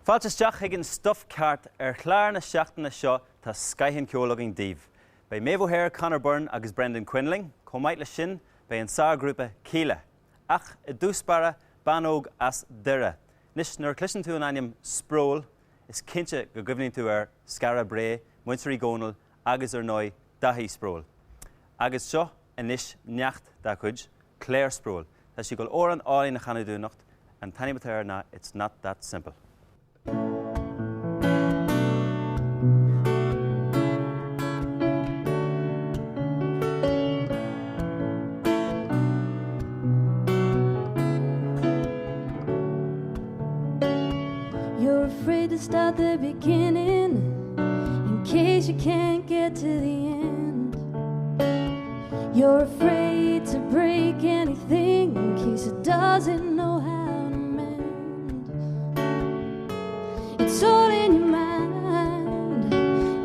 Fáilteteach ag an Stuif Ceart chláir na seachtaina seo tá scaithin ceolalaigh díobh. Bei Méabh Conor Byrne agus Brendan Quinling, chomhaid le sin bei an sár grúpa Kíla. Ach I dúspara banóg as dire. Nis nuair clisin tú an aim Sproule, is cinnte go gcuimhníonn tú scara bré, muinteoirí Donal agus nói Dughi Sproule. Agus seo inis neacht da chuid, Claire Sproule. Tá si go ór an álaí na chanadúnacht, and tanimh na it's not that simple. You're afraid to start the beginning in case you can't get to the end. You're afraid to break anything in case it doesn't know how to mend. It's all in your mind.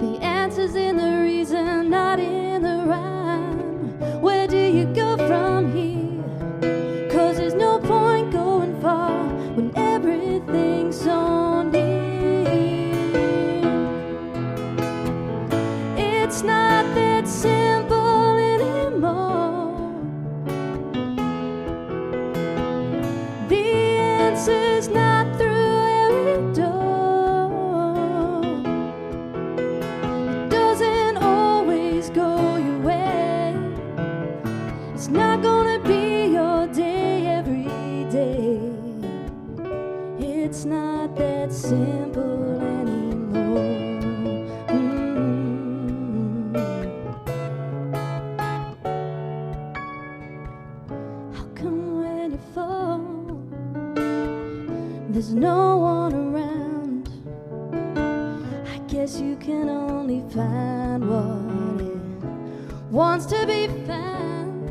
The answer's in the reason, not in the rhyme. Where do you go from here? 'Cause there's no point going far when everything's so near. It's not that simple anymore. The answer's not through every door. It doesn't always go your way. It's not gonna be your day every day. It's not that simple anymore. How come when you fall, there's no one around? I guess you can only find what it wants to be found.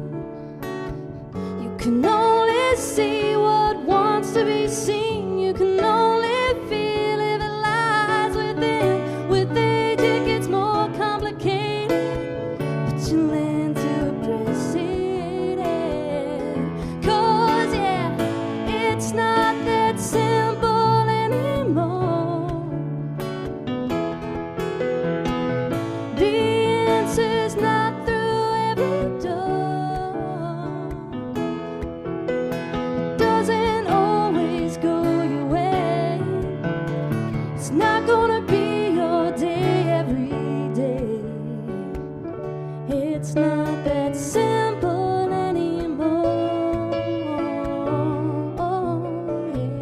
You can only see what wants to be seen. You can only feel if it lies within. With age it gets more complicated, but you learn to appreciate it. 'Cause yeah, it's not that simple anymore. The answer's not through every door. It doesn't always go your way. It's not gonna be your day every day. It's not that simple anymore. Yeah.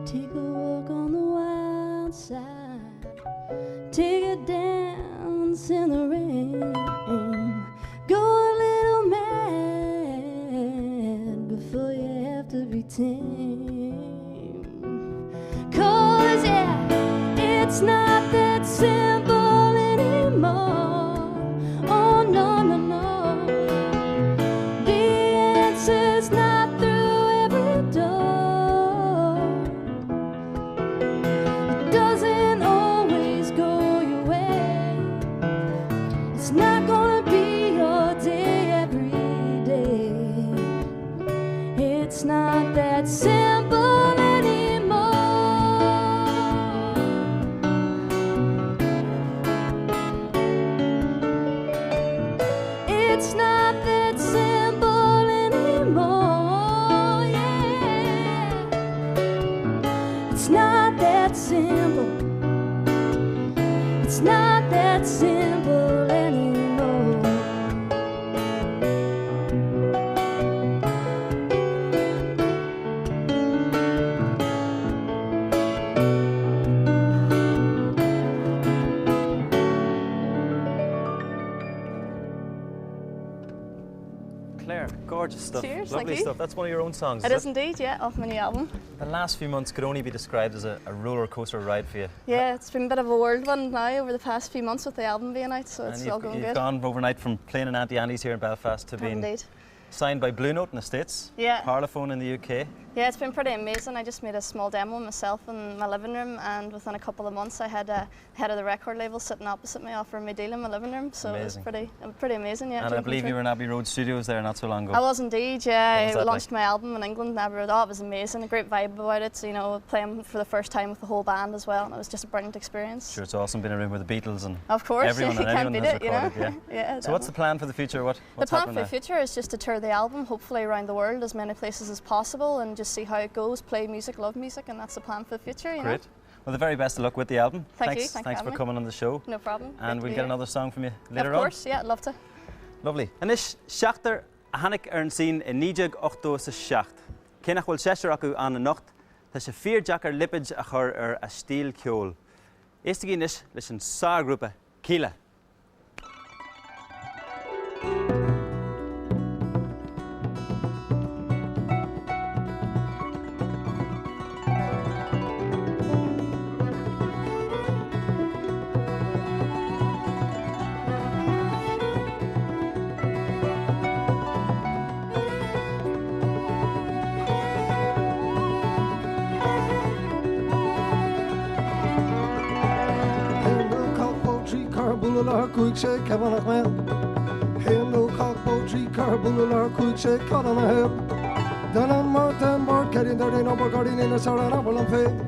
Take a walk on the wild side. Take a dance in the rain. Go a little mad before you have to be tame. 'Cause yeah, it's not that simple anymore. Oh no, no, no. The answer's not through every door. It doesn't always go your way. It's not gonna be your day every day. It's not that simple anymore. It's not that simple anymore. Yeah. It's not that simple. It's not that simple anymore. Claire, gorgeous stuff. Cheers, Lovely thank you. stuff. That's one of your own songs. It is indeed, yeah, off my new album. The last few months could only be described as a roller coaster ride for you. Yeah, it's been a bit of a whirlwind now over the past few months with the album being out, so it's all going You've good. gone overnight from playing in Auntie Annie's here in Belfast to being Indeed. signed by Blue Note in the States, Yeah. Parlophone in the UK. Yeah, it's been pretty amazing. I just made a small demo myself in my living room, and within a couple of months I had a head of the record label sitting opposite me offering me a deal in my living room, so Amazing. it was pretty amazing, yeah. And I believe you were in Abbey Road Studios there not so long ago. I was indeed, yeah. What was I that launched like? my album in England in Abbey Road. Oh, it was amazing, a great vibe about it, you know, playing for the first time with the whole band as well, and it was just a brilliant experience. Sure, it's awesome being in a room with the Beatles and Of course, everyone you and can't anyone beat has it, you know. recorded, Yeah, So what's the plan for the future? What's the plan happening for the future is just to tour the album, hopefully around the world, as many places as possible, and just see how it goes, play music, love music, and that's the plan for the future, you know. Great. Well, the very best of luck with the album. Thank you, Thanks thanks for for coming on the show. No problem. And Great to we'll be get here. another song from you later on. Of course, yeah, I'd love to. Lovely. Anish, Seachtar a hanig ar an sin in 1987. Cénach bhfuil séisiir acu an na nocht, tá sé fíor Jack ar lipid a chur ar a stíl ceol. Éiste gínis leis an grúpa Kíla. Bullalar quick shake heaven of man. Hail no cockboat tree car bullalar quick shake cut on a hill. Dalon Martin Mark getting dirty no garden in a sara novel and fame.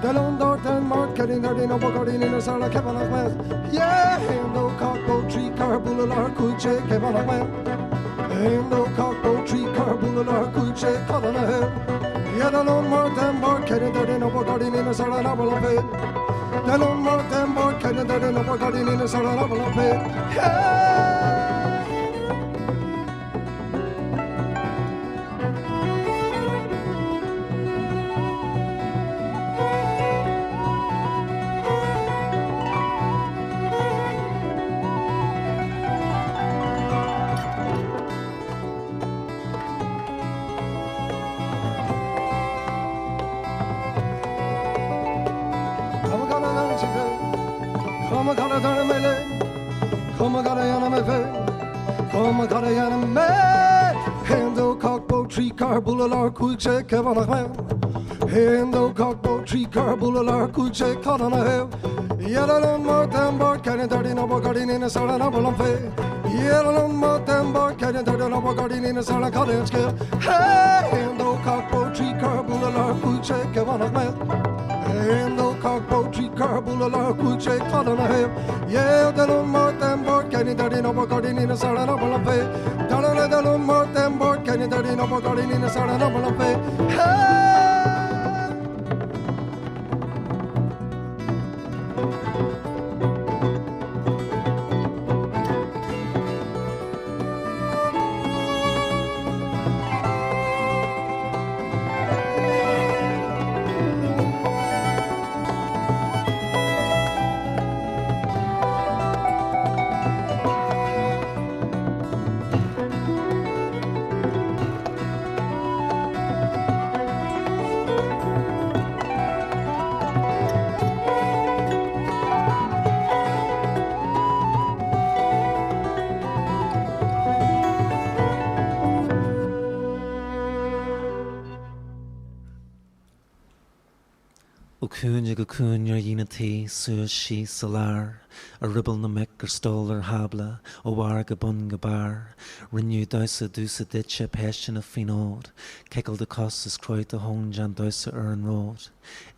Dalon Martin Mark getting dirty no garden in a sara Kevin of man. Yeah, hail no cockboat tree car bullalar quick shake heaven of man. Hail no cockboat tree car bullalar quick shake cut on a hill. Yeah, Dalon Martin Mark getting dirty no garden in a sara novel and fame. Dalon Martin Mark getting dirty no garden in a sara novel and fame. Yeah. Come a gonna mele, come a gonna yana me fe, come a gonna yana me. Hendo cockboat tree car bullalar quick shake Kevin of man. Hendo cockboat tree car bullalar quick shake cut on a hill. Yellow Martin Bark can't dirty no garden in a sala novel fe. Yellow Martin Bark can't dirty no garden in a sala cottage scale. Hey, hendo cockboat tree car bullalar quick shake Kevin of man. Hendo cockboat tree car bullalar quick shake cut on a hill. Yeah, Dalon Martin Bark can't dirty no garden in a sala novel fe. Dalon Martin Bark can't dirty no garden in a sala novel fe. Hey. Cúne go cúnear dhéanatí suas sí salar, a ribble na mic stólar habla, ó bhar go bun go bar, rinneú dúsa ditse pestin a finód, ceil de cos is croit a hón John dúsa ar an ród.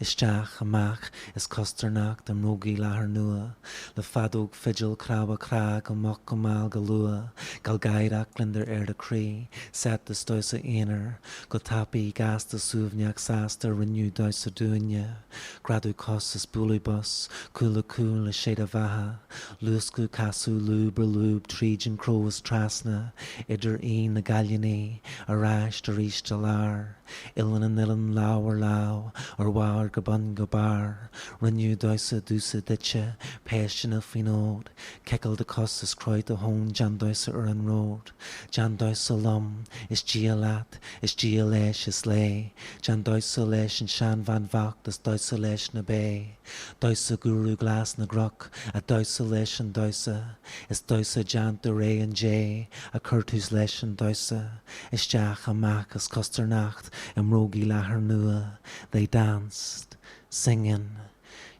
Isteach amach is costernach de mrógaí lethar nua, le fadóg fidgil crabba crag amach go mal go lua, gal gaireach linder de crí, set de dúsa éanar, go tapaí gas de súbneach sásta rinneú dúsa dúine, gradu cos is búlú bus, cúla cúla shade a bhaha, lúscu casú lúbr lúb trígin croas trasna, idir na gallianí, a ráis de ríis de lár, ilan an ilan láwer láw, or war go bun go bar, rinneú dúsa ditse, pestin a finód, ceil de cos is croit a hón John dúsa ar an ród, John dúsa lum, is gia lat, is gia leis is lé, John dúsa leis an sean van vacht is dúsa leis na bé, dúsa guru glas na groch, a dausa leis an dausa, is dausa jant de ré an jé, a curtus leis an dausa, is deach amach as costernacht, rogi lachar nua. They danced, singing.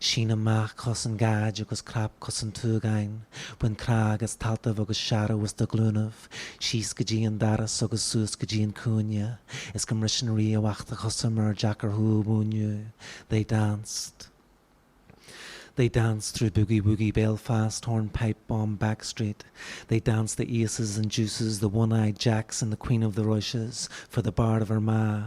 Sheena mach cos an gaj agus crap cos an tugain, when crag as taltav agus shadow was the glúnav, shees gaji an daras agus sus gaji an cúnia, is gomrishin ria wachta chosamer jacker hu bunyu. They danced. They danced through Boogie Woogie Belfast, Hornpipe Bomb Backstreet. They danced the Aces and Juices, the One-Eyed Jacks and the Queen of the Rushes for the Bard of her Ma.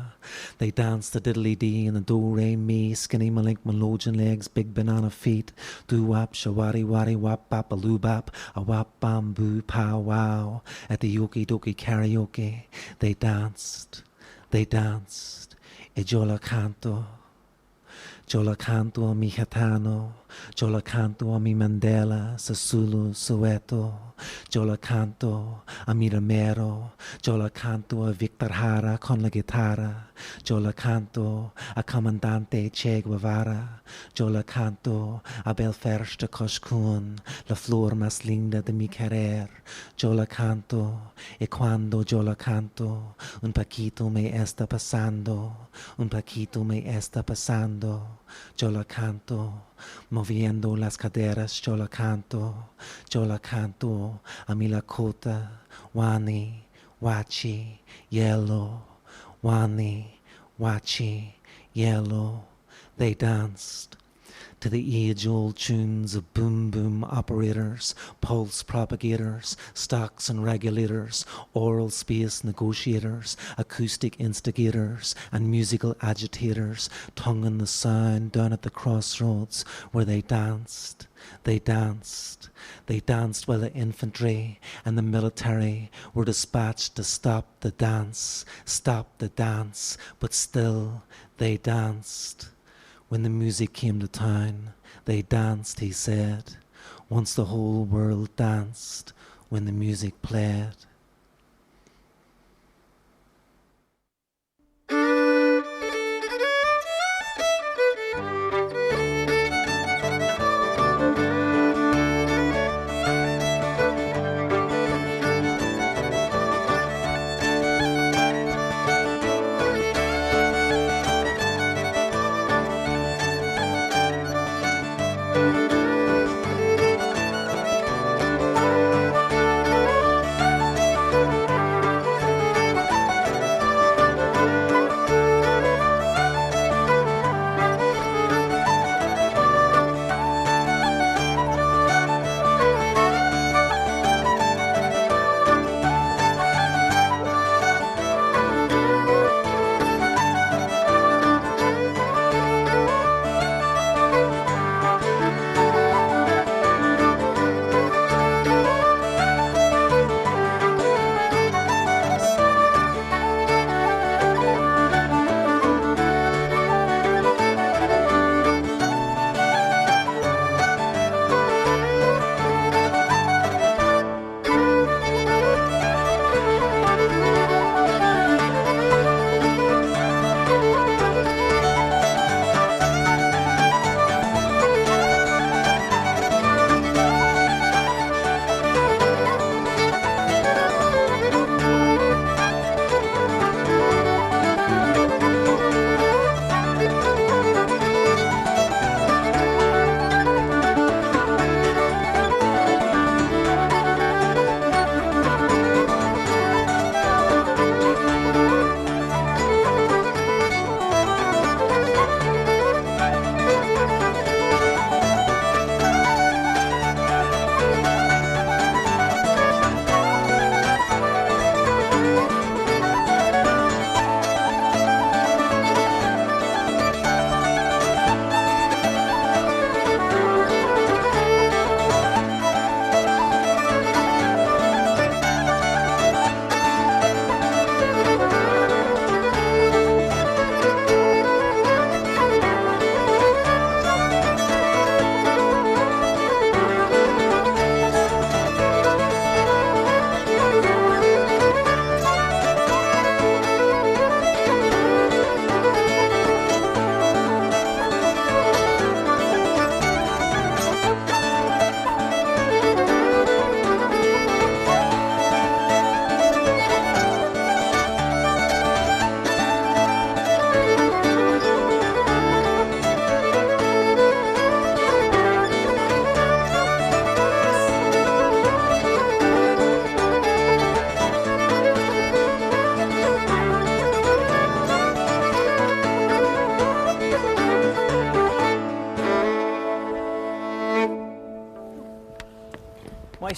They danced the Diddly Dee and the Do-Re-Mi, Skinny Malink, Melodeon Legs, Big Banana Feet, Do-Wap, Shawari Wari, Wap Bap, a Loo-Bap, a Wap Bamboo, Pow Wow. At the Yoki Doki Karaoke, they danced. They danced. E Jola Canto. Jola canto a mi Gitano, Jola canto a mi Mandela, Sasulu, Soweto, Jola canto a mi Romero, Jola canto a Victor Jara con la guitarra, Jola canto a Comandante Che Guevara, Jola canto a Belferste Coscún, la flor más linda de mi querer, Jola canto, y cuando Jola canto, un poquito me está pasando, un poquito me está pasando. Yo la canto, moviendo las caderas, yo la canto a mi Lakota, Wani, Wachi, Yellow, Wani, Wachi, Yellow. They danced to the age-old tunes of boom-boom operators, pulse propagators, stocks and regulators, oral space negotiators, acoustic instigators, and musical agitators, tonguing the sound down at the crossroads where they danced. They danced. They danced while the infantry and the military were dispatched to stop the dance, but still they danced. When the music came to town, they danced, he said. Once the whole world danced when the music played.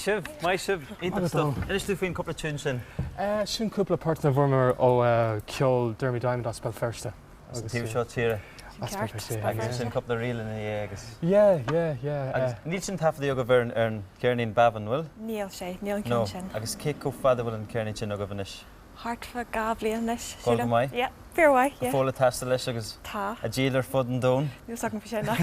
Shiv, Eat stuff. Inis tú faoin cúpla tún sin. Sin cúpla part na bhformar ó ceol Dermy Diamond as spell firsta. Tíú seo tíre. Agus sin cúpla riile na agus. Yeah. Níl sin tafaí go bhar an cearnaín baban bhfuil? Níl sé, níl No, cin sin. agus cé có fada bhfuil an cearnaí sin a go bhanis. Hartfa gablianis. Gol go mai? Yeah, fair way, yeah. Fóla tasta leis agus Tá. a dílar fud an dón. Níl sagn fi sé nach.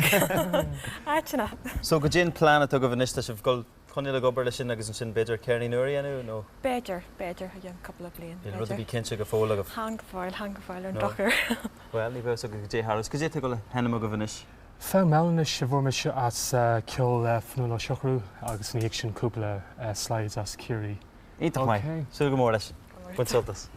Áitina. So go dtíon plán a go bhanis sibh gol chuine go bar sin agus an sin beidir cearnaí nuair anú nó? Beidir, a young couple of blian. Bhíl rud a bhí cinse go fóla go. Hangfoil an dochar. Well, ní bheith go dé Harris, go dé go henam go bhanis. Fá melannis se bhforma se as ceol fanúla seochrú agus ní sin cúpla slides as curí. Ítach mai, sú go mór leis. Buint soltas.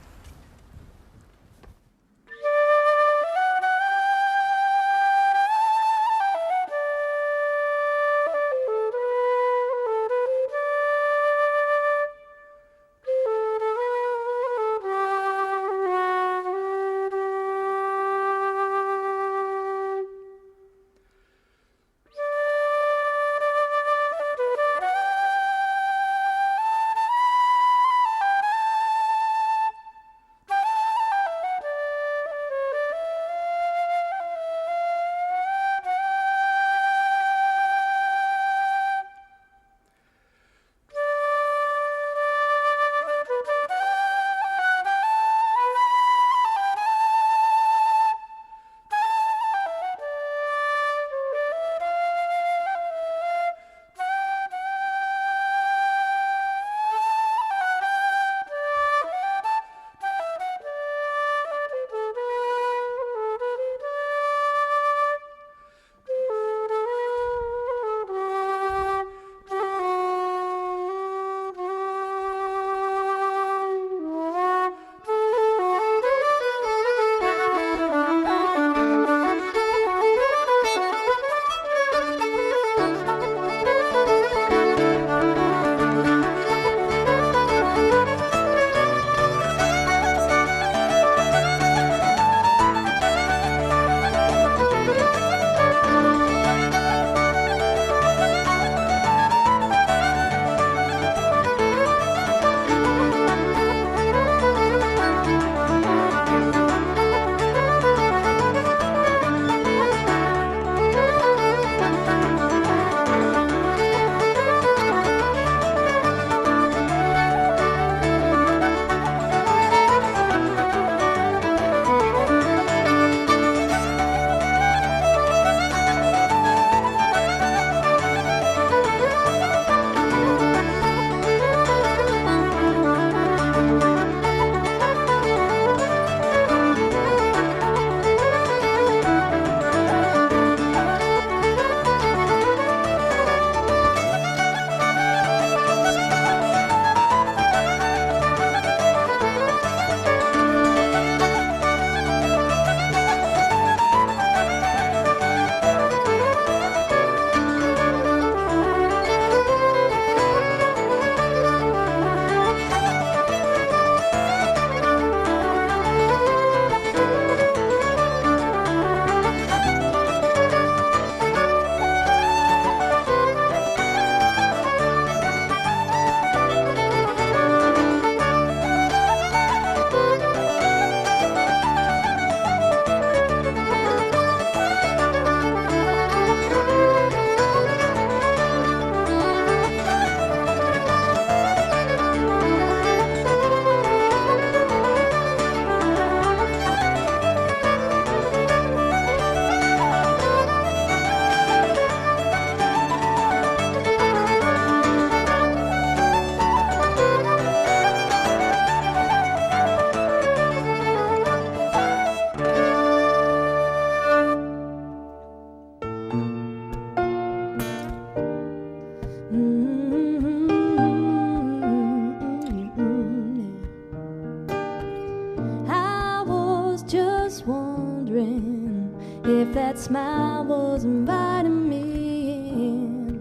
if that smile was inviting me in.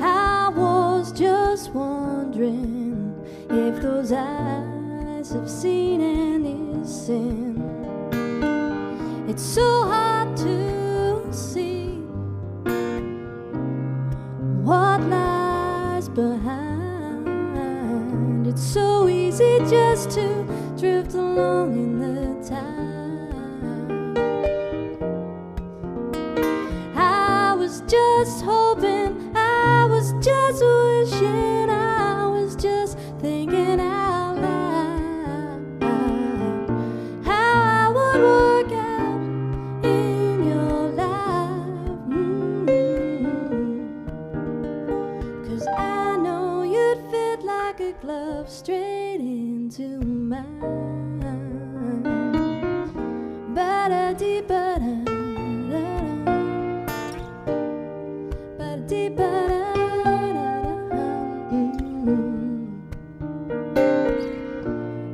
I was just wondering if those eyes have seen any sin. It's so hard to see what lies long in the time. I was just hoping, I was just wishing, I was just thinking out loud how I would work out in your life. 'Cause I know you'd fit like a glove straight into mine. Ba-da-dee-ba-da, ba-da-dee-ba-da.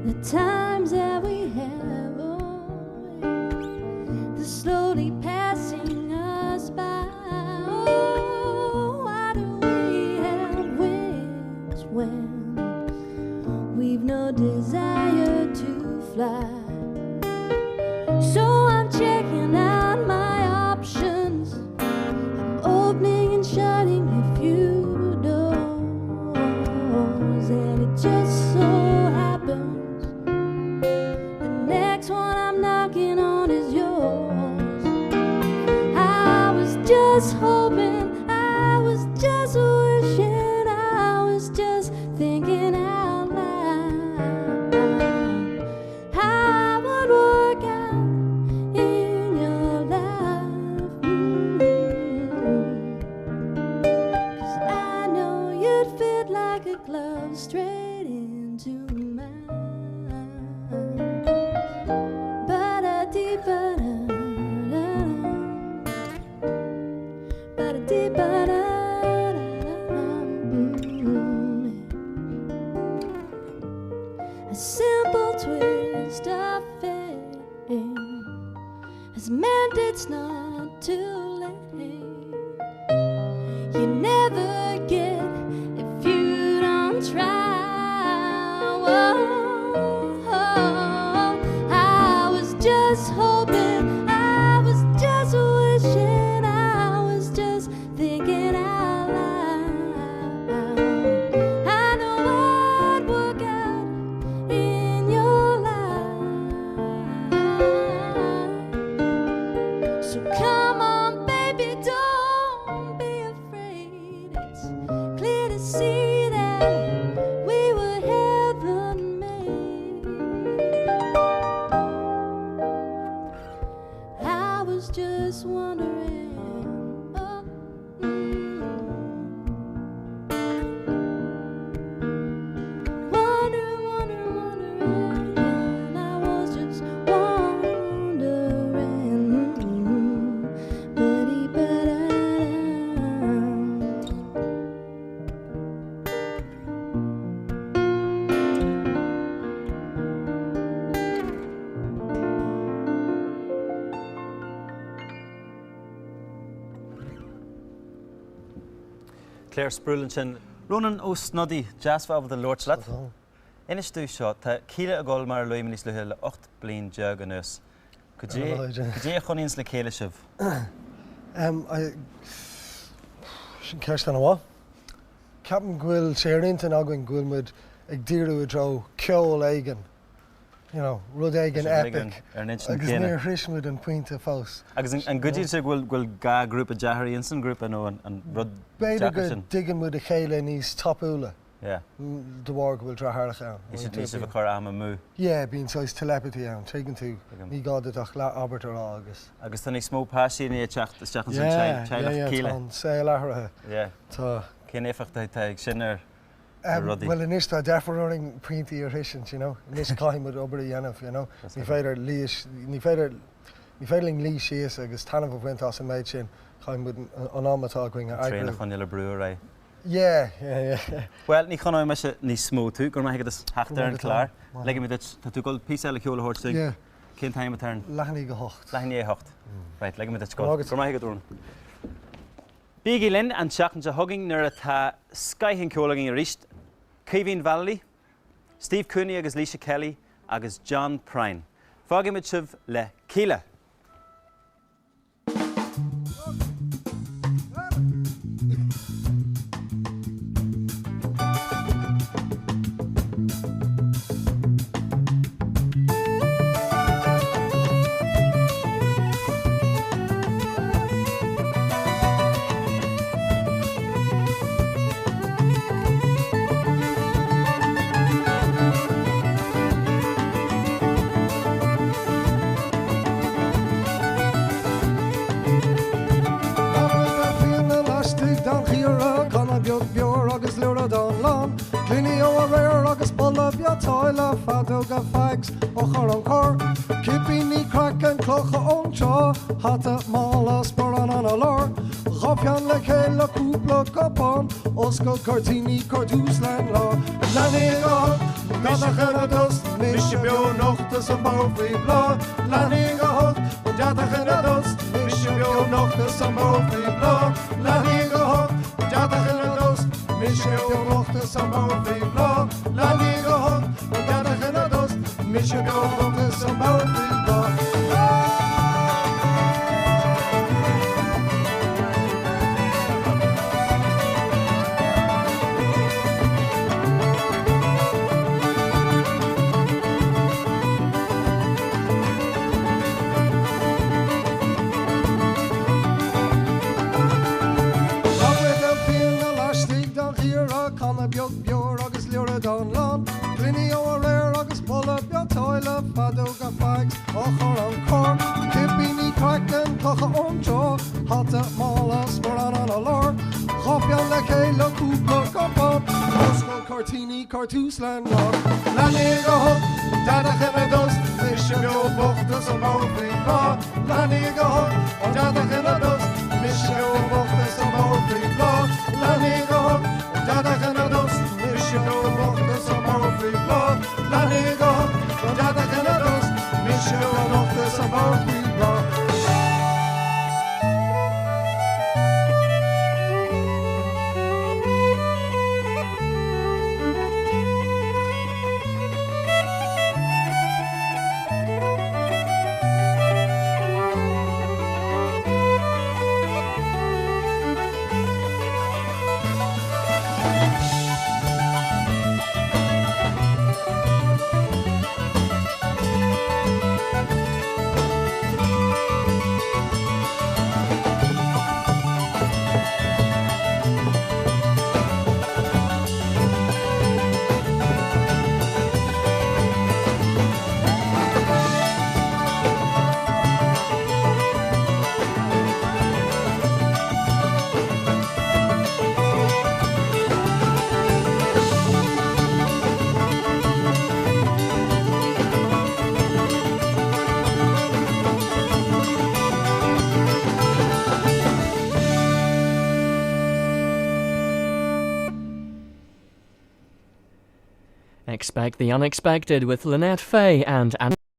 The times that we have, they're slowly passing us by. Oh, why do we have wings when we've no desire to fly? So I'm checking out my options. I'm opening and shutting a few doors, and it just so happens the next one I'm knocking on is yours. I was just hoping, I was just wishing, I was just thinking out loud how I would work out in your life. 'Cause I know you'd fit like a glove straight into mine. Ba-da-dee-ba-da, ba-da-dee-ba-da. A simple twist of fate has meant it's not too late. You never get if you don't try. Whoa, I was just hoping, I was just wishing, I was just thinking out loud. I know I'd work out in your life. So come on, baby, don't be afraid. It's clear to see that we were heaven made. I was just wondering, oh, wondering, and I was just wondering, ba-dee-ba-da. Claire Sproule sin Ronan ó snodí jazzfah the Lord Slat. Inis Stuif Ceart tá Kíla a gáil mar luim níos le 8 bliain deag an nus. Could you chunins le chéile sibh? I sin ceist an bhá. Ceapan ghuiil séirinta aghainn ghuiil muid ag díriú a dro ceol éigean. You know, rud éigean epic. Agus níor hrismuid an puinte fós. Agus an goodí sé bhfuil ga grúpa deathair insan grúpa nó an rud Beidir deachar go sin. diggin muid a chéile níos tapúla. Yeah. The war bhfuil drathach ann. Is it níos a chur am a mú. Yeah, bíonn sois telepathy ann, trígann tú ní gáda ach le Albert ará agus. Agus tá ní smó páisí ní teachtas san teilech Kíla. Tá sé lethairthe. Yeah. Tá. Cén éfachta ag sin ar rudí. Well, inis tá deafrúing príntaí ar hisin, you know. Inis caiimid obair a dhéanamh, you know. Ní féidir líis, ní féidirling lí síos agus tanmh bhaintá sa méid sin caiimid an ámatá going a Tréna chun le brú ra. Yeah. Well, ní chun me se ní smó tú, gur maigad is heachtar an chlár. Leigi mi dit, tá tú gol písa le ceola hort stig. Yeah. Cén taim a tarn. Lechaní go hocht. Lechaní é hocht. Right, leigi mi dit gol. Gur maigad rún. Bígí linn an seachn se hugging nuair a tá skyhin ceolagin a ríist Céhín Valley, Steve Cooney agus Lisa Kelly agus John Prine. Fágimid sibh le Kíla. toile fadóga fags ó chur an cór. Cippí ní crackan clocha ón seo hata mála spor an lár. Gopjan le chéile cúpla gopán oscail cortíní cordús lein lá. Lenaí go Dadach in dus, mis je bio nochtes een boven blad. Lenaí go Dadach in dus, mis je bio nochtes een boven blad. Lenaí go Dadach in dus, mis je bio nochtes een boven blad. Lenaí go Dadach in dus, mis je bio nochtes een boven blad. Donal, Prine ó réir agus bolla beag toile fadóga fags ó chur an cór. Cippí ní crackan clocha ón seo hata mála spor an lár. Gopjan le chéile cúpla gopán oscail cortíní cordús lein lá. Lenaí go Dadach in dus, mis je bio bochtas an boven blad. Lenaí go Dadach in dus, mis je bio bochtas an boven blad. Lenaí go Dadach in dus, mis je bio bochtas an boven blad. Lenaí go Dadach in dus, mis je bio bochtas an boven blad. Expect the unexpected with Lynette Faye and